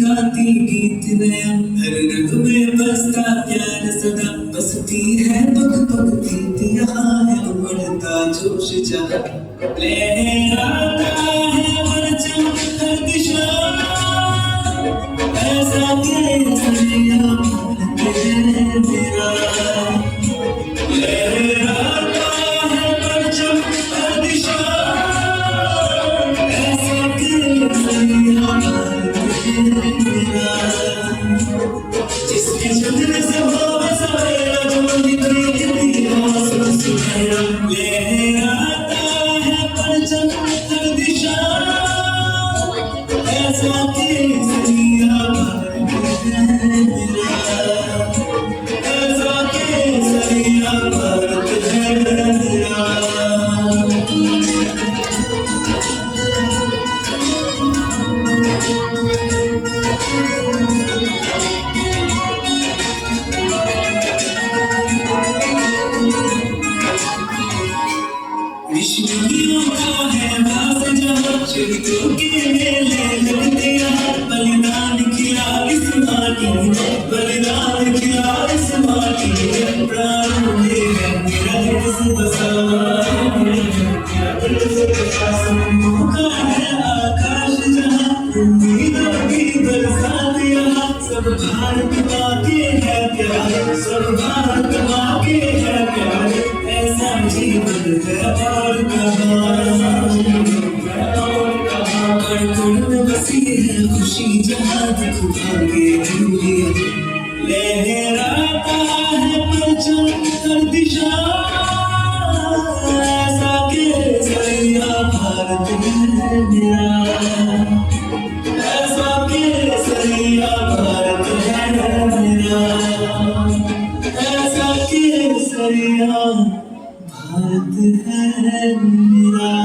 गाती गीत नया, हर रंग में बसता प्यार सदा, बसती है पग पग प्रीत यहाँ है, उमड़ता जोश जहाँ लहराता है परचम हर दिशा, ऐसा कैसा भारत है मेरा, लहराता है परचम हर दिशा, ऐसा कैसा भारत है मेरा, जिसके चंद्र से भाव सवेरा, जो निकले इतिहास सुनहरा, लहराता है परचम हर दिशा, ऐसा केसरिया भारत है मेरा, ऐसा केसरिया भारत है मेरा। विश्ववियों का है वास जहाँ, शहीदों के मेले लगते यहाँ, बलिदान किया इस माटी ने, बलिदान किया इस माटी ने, प्राणों में है मेरा दिल से बसा, मेरा दिल से बसा, सपनों का है आकाश जहाँ, उम्मीदों की बरसात यहाँ, सब भारत माँ के है प्यार, सब भारत माँ के है प्यार, ऐसा जीवन है और कण में बसी है खुशी जहाँ दुख भागे दूरी, लहराता है परचम हर दिशा, ऐसा केसरिया भारत है मेरा, ऐसा केसरिया भारत है मेरा, ऐसा केसरिया भारत है मेरा।